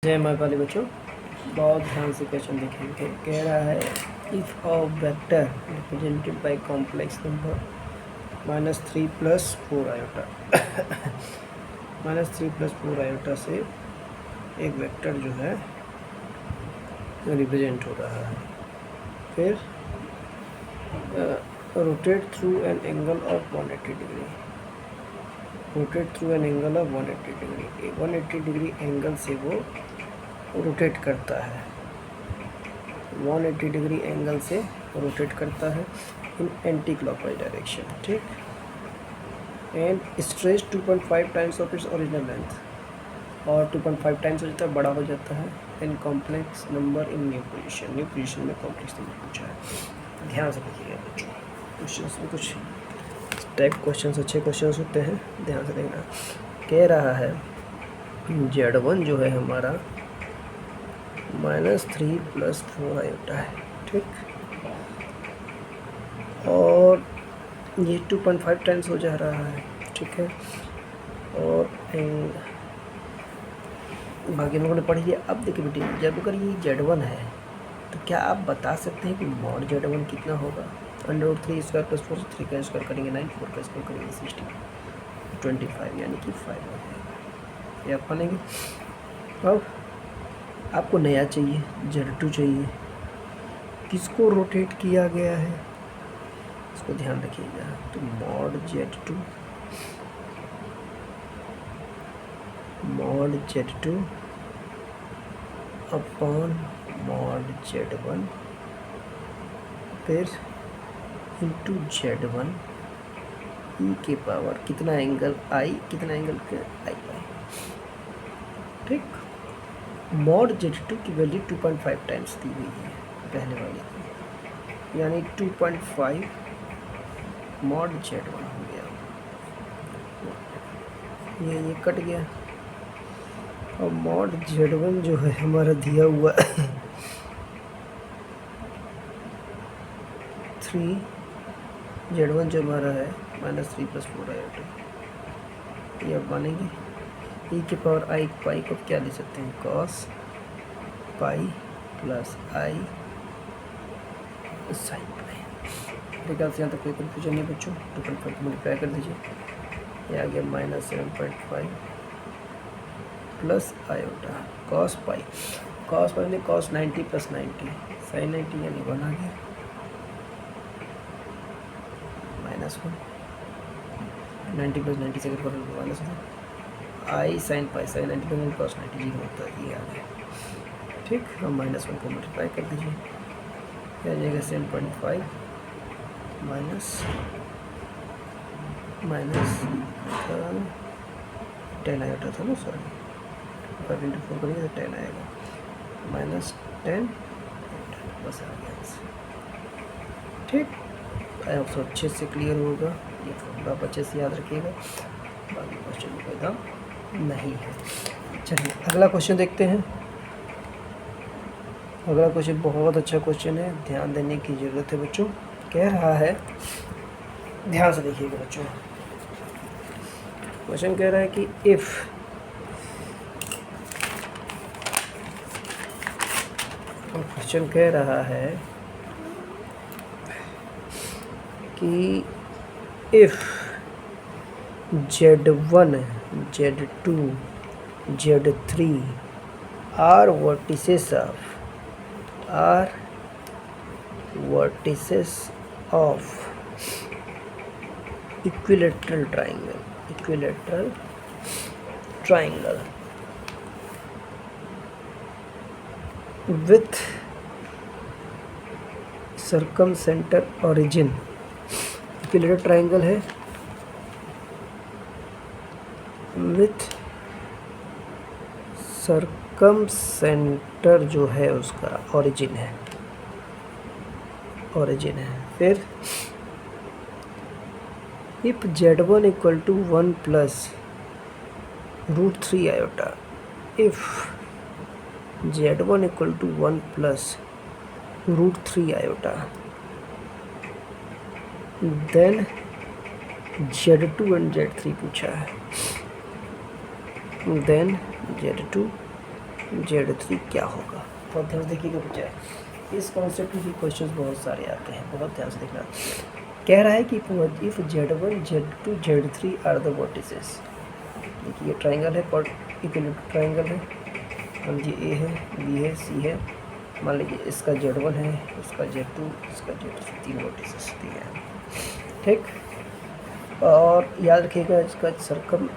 जय माँ काली बच्चों, बहुत ध्यान से क्वेश्चन देखेंगे। कह रहा है if a vector represented by complex number -3 + 4 iota -3 + 4 iota से एक वेक्टर जो है रिप्रेजेंट हो रहा है। फिर rotate through an angle of 180 degree. Rotate through an angle of 180 degree. 180 degree angle से वो रोटेट करता है, 180 डिग्री एंगल से रोटेट करता है इन एंटी क्लॉकवाइज डायरेक्शन। ठीक, and stretch 2.5 times of its original length, और 2.5 टाइम्स हो जाता है, बड़ा हो जाता है in complex number in new position. New position में कॉम्प्लेक्स नंबर पूछा है। ध्यान से देखिएगा बच्चों, क्वेश्चन में कुछ टाइप क्वेश्चन अच्छे क्वेश्चन होते हैं, ध्यान से देखना। कह रहा है Z1 जो है हमारा -3 + 4 आयोटा है। ठीक, और ये 2.5 टाइम्स हो जा रहा है। ठीक है, और बाकी लोगों ने पढ़ी है। अब देखिए बेटी, जब अगर ये Z1 है तो क्या आप बता सकते हैं कि मॉड Z1 कितना होगा? √3² + 4 से 3 का स्क्वायर करेंगे 9, 4 का स्क्वायर करेंगे 16, 25 यानी कि 5 हो जाएगा। ये आप मानेंगे। अब आपको नया चाहिए, Z2 चाहिए। किसको रोटेट किया गया है इसको ध्यान रखिएगा। तो mod Z2 upon mod Z1 फिर इंटू Z1 ई के पावर कितना एंगल आई, कितना एंगल के आई पाई। ठीक, मॉड Z2 की वैल्यू 2.5 टाइम्स दी हुई है पहले वाली की, यानी 2.5 मॉड Z1 हो गया। ये कट गया। और मॉड Z1 जो है हमारा दिया हुआ 3 Z1 जो हमारा है -3 + 4 आयोटा, ये अब मानेंगे। ई के पावर आई पाई को क्या ले सकते हैं? cos पाई + आई sin पाई। मेरे ख्याल से यहाँ तक कोई कन्फ्यूजन नहीं बच्चों। 2.5 को मल्टीप्लाई कर दीजिए, ये आ गया -7.5 + आयोटा cos पाई। cos पाई में cos 90 + 90 sin 90 यानी 1 आ गया, -1 90 + 90 से अगर करें -1 आई sin पाई, sin 90 + 90 cos 90 0 होता है, ये आ गया। ठीक, हम -1 को मल्टीप्लाई कर दीजिए, क्या आ जाएगा 7.5 माइनस 10 आयोटा था ना, सॉरी 5 × 4 करेंगे तो 10 आएगा, -10 बस आ गया इससे। ठीक, आई होप सो अच्छे से क्लियर होगा। ये फॉर्मूला आप अच्छे से याद रखिएगा, बाकी क्वेश्चन में कोई दाम नहीं है। चलिए अगला क्वेश्चन देखते हैं। अगला क्वेश्चन बहुत अच्छा क्वेश्चन है, ध्यान देने की ज़रूरत है बच्चों। कह रहा है, ध्यान से देखिएगा बच्चों, क्वेश्चन कह रहा है कि इफ़ क्वेश्चन कह रहा है कि if Z1 Z2 Z3 are vertices of equilateral triangle with circumcenter origin। Equilateral triangle है विथ सर्कमसेंटर जो है उसका ओरिजिन है, फिर if Z1 = 1 + √3 iota, if Z1 = 1 + √3 iota, then Z2 and Z3 पूछा है। देन Z2 Z3 क्या होगा। बहुत ध्यान से देखिएगा बच्चा, इस कॉन्सेप्ट में भी क्वेश्चन बहुत सारे आते हैं, बहुत ध्यान से देखना। कह रहा है कि if Z1 Z2 Z3 are the vertices, देखिए ये ट्राइंगल है, इक्विलेटरल ट्राइंगल है, मान लीजिए ए है, बी है, सी है, मान लीजिए इसका Z1 है, इसका Z2, इसका Z3, 3 वर्टिसेस दिए हैं, ठीक। और याद रखिएगा इसका सर्कम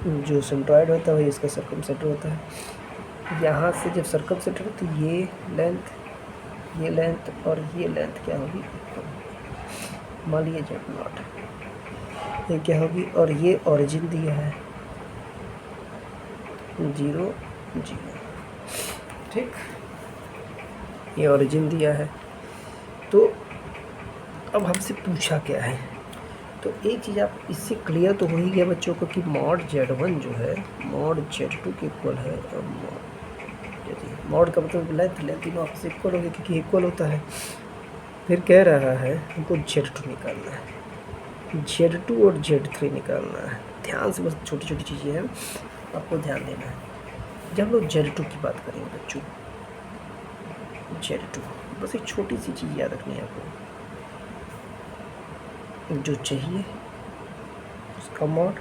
जो सेंट्रॉइड होता है वही इसका सर्कम सेंटर होता है। यहाँ से जब सर्कम सेंटर तो ये लेंथ और ये लेंथ क्या होगी, मान लीजिए Z0, ये क्या होगी, और ये ओरिजिन दिया है 0 0, ठीक, ये ओरिजिन दिया है। तो अब हमसे पूछा क्या है, तो एक चीज़ आप इससे क्लियर तो हो ही गया बच्चों को कि मॉड Z1 जो है मॉड Z2 के इक्वल है, और मॉड का मतलब लेंथ तीनों आपस में इक्वल होगी क्योंकि इक्वल होता है। फिर कह रहा है हमको Z2 निकालना है, Z2 और Z3 निकालना है। ध्यान से, बस छोटी छोटी चीज़ें हैं, आपको ध्यान देना है। जब लोग Z2 की बात करेंगे बच्चों, Z2 बस एक छोटी सी चीज़ याद रखनी है आपको, जो चाहिए उसका मॉड,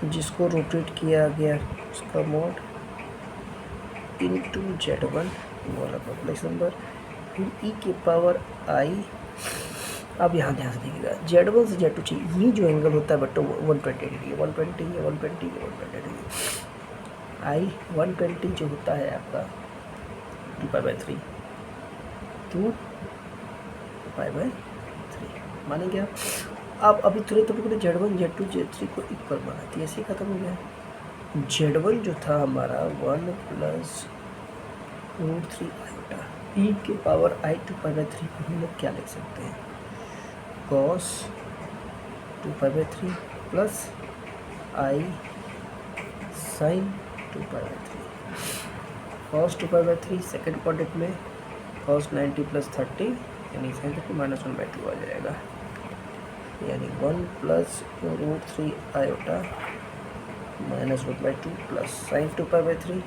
जिसको रोटेट किया गया उसका मॉड, इनटू Z1 वाला कॉम्प्लेक्स नंबर, फिर e के पावर i। अब यहाँ ध्यान से देखिएगा, Z1 से Z2 चाहिए, ये जो एंगल होता है बट्टो 120 डिग्री, 120 या 120 या 120 डिग्री, i 120 जो होता है आपका 2π/3, 2π/3 मानेंगे आप। अब अभी तुरंत अपने Z1 Z2 Z3 को इक्वल बना दिया, ऐसे खत्म हो गया। Z1 जो था हमारा 1 + √3 आयोटा, e के पावर i 2π/3 को हम लोग क्या लिख सकते हैं, cos 2π/3 plus i sin 2π/3, cos 2π/3 second quadrant में cos 90 + 30 यानी sin 30 -1/2 आ जाएगा, यानी 1 + √3 iota -1/2 plus sin 2π/3,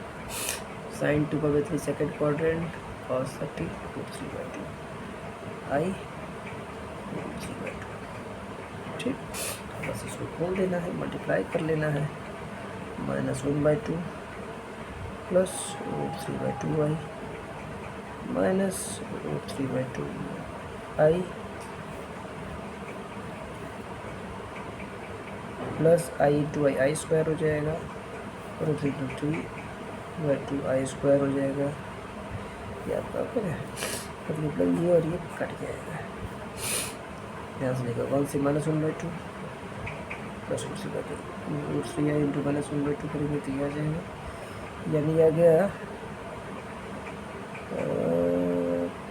sin 2π/3 second quadrant cos 30 √3/2 i √3/2, ठीक। बस इसको खोल देना है, मल्टीप्लाई कर लेना है, -1/2 plus √3/2 i -√3/2 i plus i × i square हो जाएगा, √3/2 i स्क्वायर हो जाएगा, ये आपका मतलब ये और ये कट जाएगा। ध्यान से देखो, 1 से -1/2 प्लस √3i × -1/2 करेंगे तो ये आ जाएगा, यानी आ गया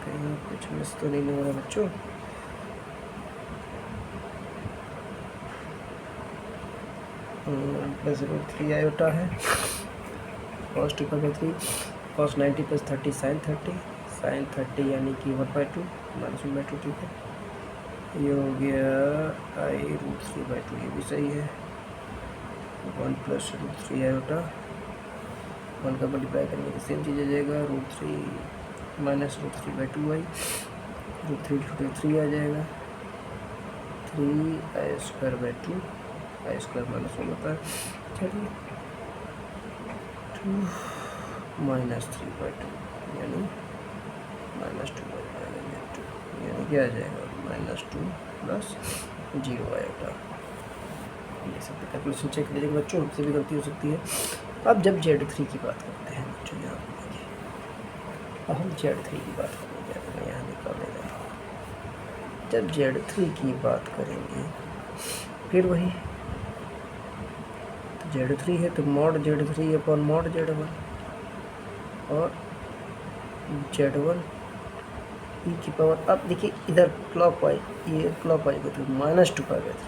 कहीं कुछ मिस तो नहीं हो रहा बच्चों, प्लस √3 आयोटा है, cos 2π/3 cos 90 + 30 sin 30 यानी कि 1/2 -1/2, ठीक है। ये हो गया i √3/2, ये भी सही है, 1 + √3 आयोटा, 1 का मल्टीप्लाई करेंगे तो सेम चीज़ आ जाएगा, √3 -√3/2 i, √3 3 आ जाएगा, 3i²/2, i² -1 होता है, चलिए 2 -3/2 यानी -2/2, यानी क्या आ जाएगा -2 प्लस 0 आएगा। ये सब कैलकुलेशन चेक कर लीजिएगा बच्चों, हमसे भी गलती हो सकती है। अब जब Z3 की बात करते हैं बच्चों, यहाँ पर देखिए, अब हम Z3 की बात करेंगे, मैं यहाँ निकाल ले रहा हूँ। जब Z3 की बात करेंगे फिर वही Z3 है तो mod Z3 upon mod Z1, और Z1 e की पावर, अब देखिए इधर क्लॉकवाइज, ये क्लॉकवाइज मतलब -2π/3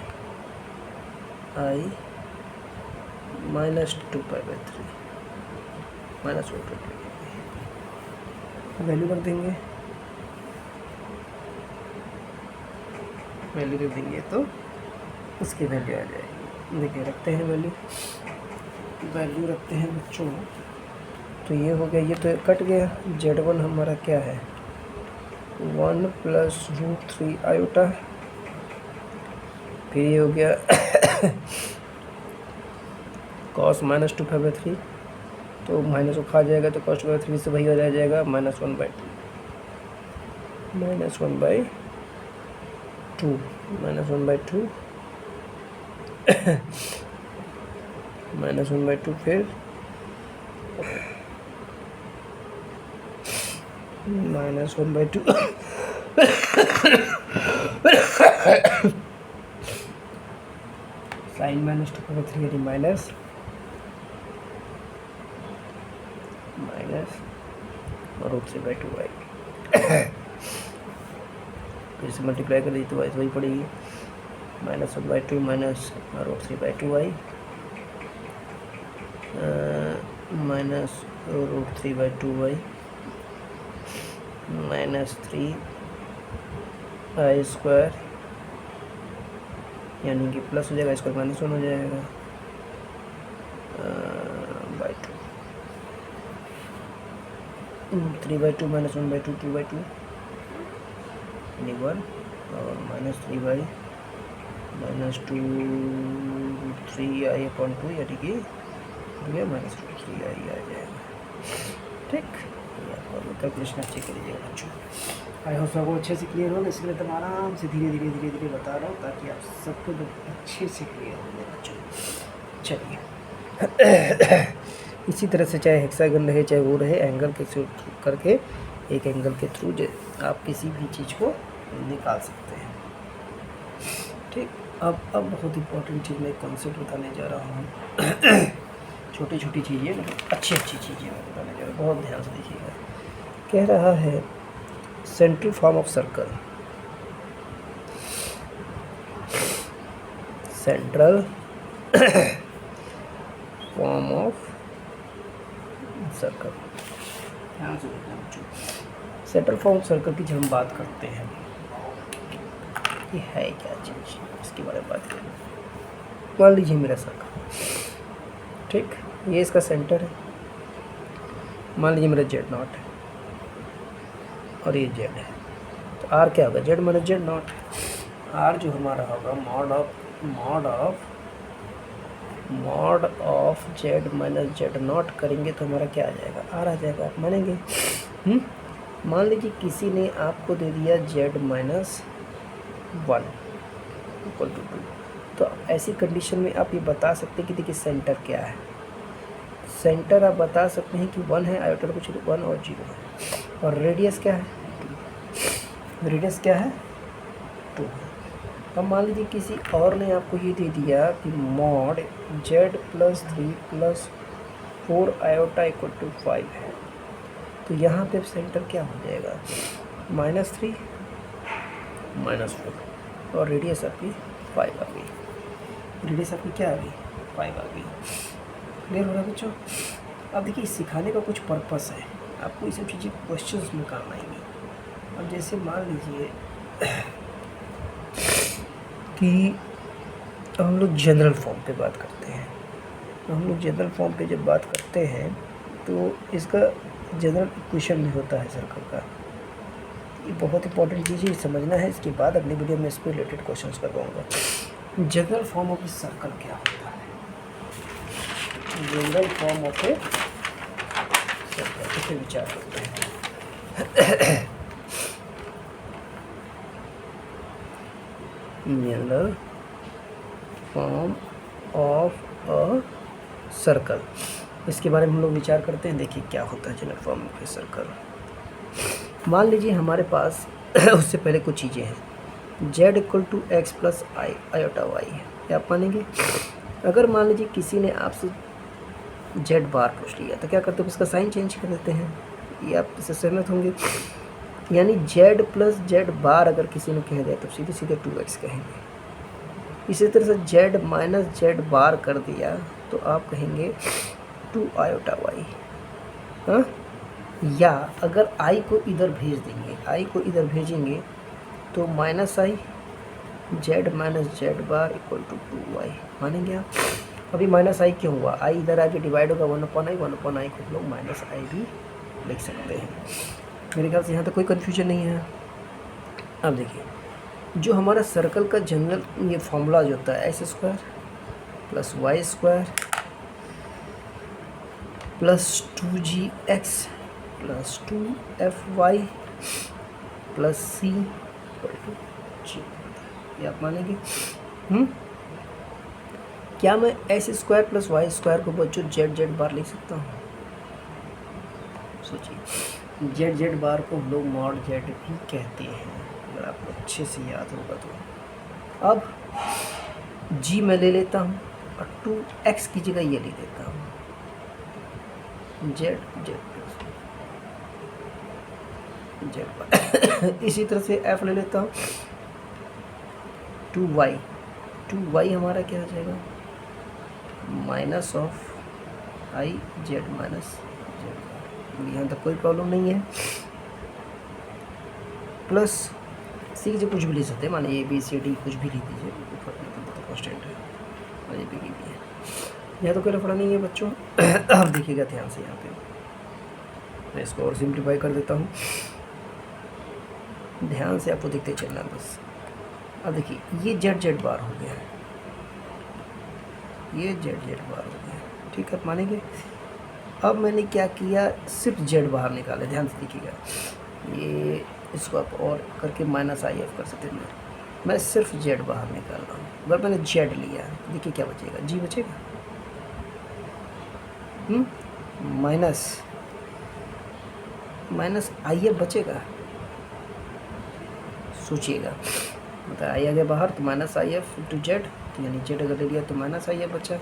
i -2π/3 -1/2 वैल्यू रख देंगे, वैल्यू रख देंगे तो उसकी वैल्यू आ जाएगी। देखिए रखते हैं वैल्यू, वैल्यू रखते हैं बच्चों। तो ये हो गया, ये तो कट गया। Z1 हमारा क्या है 1 + √3 आयोटा। फिर ये हो गया cos -2/3, तो माइनस को खा जाएगा तो cos/3 से वही हो जाएगा -1/2 -1/2 फिर -1/2 sin -2/3 यानी माइनस √3/2y। फिर से मल्टीप्लाई कर दी तो वाइस वही पड़ेगी -1/2 माइनस √3/2y -√3/2y -3i² यानी कि प्लस हो जाएगा, इसका -1 हो जाएगा बाई 2 3/2 -1/2 2/2 यानी 1 और -3/2 -2√3i/2 यानी कि -3i आ जाएगा। ठीक, कैलकुलेशन अच्छे करिएगा बच्चों। आई होप सबको अच्छे से क्लियर होगा, इसलिए तो आराम से धीरे धीरे बता रहा हूँ ताकि आप सबको अच्छे से क्लियर हो जाए बच्चों। चलिए इसी तरह से चाहे हेक्सागन रहे चाहे वो रहे, एंगल के थ्रू करके एक एंगल के थ्रू आप किसी भी चीज़ को निकाल सकते हैं। ठीक, अब बहुत इम्पोर्टेंट चीज़ मैं कॉन्सेप्ट बताने जा रहा हूँ। छोटी छोटी चीज़ें अच्छी चीज़ें मैं बताने जा रहा हूँ, बहुत ध्यान से देखिएगा। कह रहा है central form of circle, central form of circle. ध्यान से देखना बच्चों, सेंट्रल फॉर्म ऑफ सर्कल की जब हम बात करते हैं, ये है क्या चीज़, इसके बारे में बात करें। मान लीजिए मेरा सर्कल, ठीक, ये इसका सेंटर है। मान लीजिए मेरा Z0 है और ये Z है, तो R क्या होगा, Z - Z0। R जो हमारा होगा मॉड ऑफ Z - Z0 करेंगे तो हमारा क्या आ जाएगा, R आ जाएगा। आप मानेंगे? मान लीजिए किसी ने आपको दे दिया Z - 1 = 2, तो ऐसी कंडीशन में आप ये बता सकते हैं कि देखिए सेंटर क्या है। सेंटर आप बता सकते हैं कि 1 है, आयोटा कुछ 1 और 0 है, और रेडियस क्या है 2। रेडियस क्या है 2। अब मान लीजिए किसी और ने आपको ये दे दिया कि मॉड Z + 3 + 4 आयोटा = 5 है, तो यहाँ पे सेंटर क्या हो जाएगा -3 -4, और रेडियस आपकी 5 आ गई। रेडियस आपकी क्या आ गई 5 आ गई। क्लियर हो रहा है बच्चों? अब देखिए सिखाने का कुछ पर्पस है, आपको ये सब चीज़ें क्वेश्चंस में काम आएंगी। अब जैसे मान लीजिए कि हम लोग जनरल फॉर्म पे बात करते हैं, तो हम लोग जनरल फॉर्म पे जब बात करते हैं तो इसका जनरल इक्वेशन भी होता है सर्कल का। ये बहुत इंपॉर्टेंट चीज़ है, समझना है। इसके बाद अगली वीडियो में इस पर रिलेटेड क्वेश्चंस करवाऊँगा। General form of a circle क्या होता है? General form of a circle, इस पर विचार करते हैं। General form of a circle, इसके बारे में हम लोग विचार करते हैं। देखिए क्या होता है general form of a circle. मान लीजिए हमारे पास उससे पहले कुछ चीज़ें हैं, Z = x + i iota y है, क्या आप मानेंगे? अगर मान लीजिए किसी ने आपसे Z बार पूछ लिया तो क्या करते हैं, उसका साइन चेंज कर देते हैं। ये आप इससे सहमत होंगे। यानी Z + Z बार अगर किसी ने कह दिया तो सीधे सीधे 2x कहेंगे। इसी तरह से Z - Z बार कर दिया तो आप कहेंगे 2 आयोटा y। हाँ, या अगर i को इधर भेज देंगे, i को इधर भेजेंगे तो -i Z - Z bar = 2y मानेंगे आप। अभी माइनस आई क्यों हुआ, आई इधर आके डिवाइड होगा 1/i, 1/i को लोग माइनस आई भी लिख सकते हैं। मेरे ख्याल से यहाँ तक कोई कन्फ्यूजन नहीं है। अब देखिए जो हमारा सर्कल का जनरल ये फॉर्मूला जो होता है x² + y² + 2gx + 2fy + c = g, ये आप मानेंगे? क्या मैं x² + y² को बच्चों z बार लिख सकता हूँ? सोचिए, z बार को हम लोग mod z भी कहते हैं, अगर आपको अच्छे से याद होगा तो। अब g मैं ले लेता हूँ और 2x की जगह ये ले लेता हूँ, z इसी तरह से f ले लेता हूँ, 2y हमारा क्या हो जाएगा, -i z - यहाँ तक कोई प्रॉब्लम नहीं है। प्लस सी की जगह कुछ भी ले सकते हैं, माने ए बी सी डी कुछ भी लिख दीजिए, कॉन्स्टेंट है और ये भी है, यहाँ तो कोई लफड़ा नहीं है बच्चों। अब देखिएगा ध्यान से, यहाँ पे मैं इसको और सिंप्लीफाई कर देता हूँ, ध्यान से आपको देखते चलना बस। अब देखिए ये z बार हो गया, ये z बार हो गया, ठीक है, मानेंगे। अब मैंने क्या किया, सिर्फ z बाहर निकाले, ध्यान से देखिएगा, ये इसको आप और करके -if कर सकते हैं, मैं सिर्फ z बाहर निकाल रहा हूँ। अगर मैंने z लिया, देखिए क्या बचेगा, g बचेगा, माइनस if बचेगा। सोचिएगा, मतलब आई आ गया बाहर तो -if × z, यानी z अगर ले लिया तो -if बचा,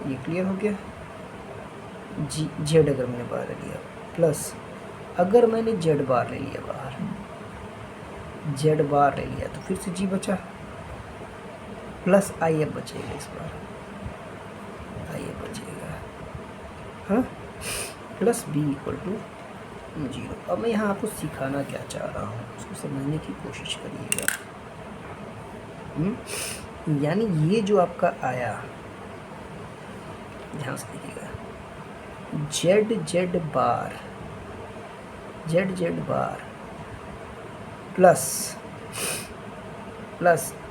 ये क्लियर हो गया। z अगर मैंने बाहर ले लिया, प्लस अगर मैंने z बार ले लिया बाहर, z बार ले लिया तो फिर से g बचा, प्लस if बचेगा, इस बार if बचेगा, हाँ, प्लस b = 0। अब मैं यहाँ आपको सिखाना क्या चाह रहा हूँ, उसको समझने की कोशिश करिएगा। यानी ये जो आपका आया, ध्यान से देखिएगा, z बार प्लस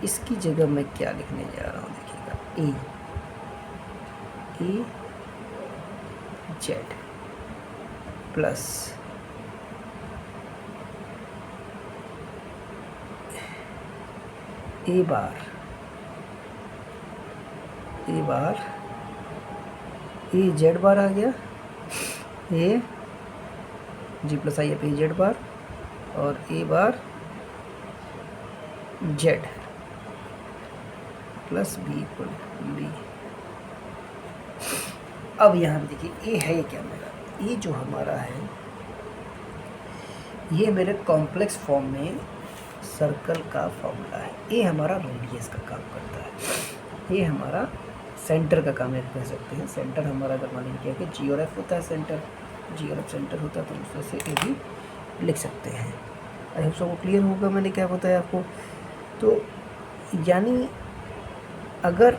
इसकी जगह मैं क्या लिखने जा रहा हूँ, देखिएगा, a z plus a bar a z बार आ गया, a g + i a z बार और a bar z plus b = b। अब यहाँ पे देखिए a है, ये क्या मेरा, ये जो हमारा है, ये मेरे कॉम्प्लेक्स फॉर्म में सर्कल का फॉर्मूला है। ये हमारा रेडियस का काम करता है, ये हमारा सेंटर का काम है, कह सकते हैं। सेंटर हमारा अगर मान लीजिए कि जी और एफ होता है, सेंटर जी और एफ सेंटर होता है, तो उसमें से ए भी लिख सकते हैं। आई होप सबको क्लियर होगा मैंने क्या बताया आपको। तो यानी अगर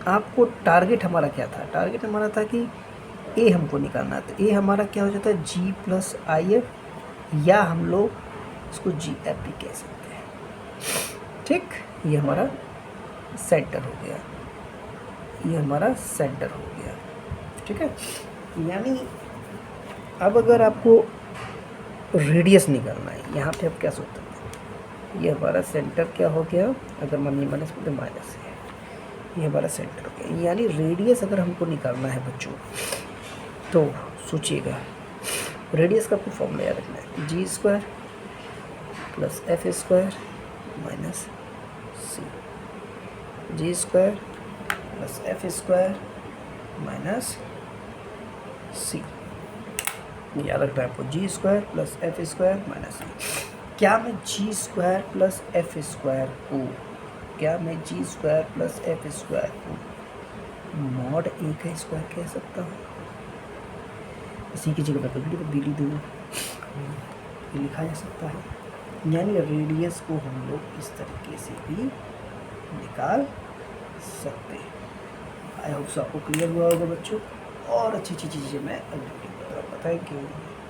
आपको टारगेट हमारा क्या था, टारगेट हमारा था कि ए हमको निकालना है, तो ए हमारा क्या हो जाता है, जी + IF, या हम लोग इसको GF भी कह सकते हैं, ठीक। ये हमारा सेंटर हो गया, ये हमारा सेंटर हो गया, ठीक है। यानी अब अगर आपको रेडियस निकालना है, यहाँ पे आप क्या सोचते हैं, ये हमारा सेंटर क्या हो गया, अगर मान माइनस में तो माइनस है, ये हमारा सेंटर हो गया। यानी रेडियस अगर हमको निकालना है बच्चों, तो सोचिएगा, रेडियस का आपको फॉर्मूला याद रखना है, g² + f² - c, g² + f² - c, याद रखना है आपको, g² + f² - c। क्या मैं g² + f² को, क्या मैं g² + f² को mod a का स्क्वायर कह सकता हूँ? इसी की जगह मैं कभी भी दूँ, ये लिखा जा सकता है। यानी रेडियस को हम लोग इस तरीके से भी निकाल सकते हैं, आई होप सो आपको क्लियर हुआ होगा बच्चों, और अच्छी अच्छी चीज़ें मैं अगली वीडियो में बताऊँगा। Thank you.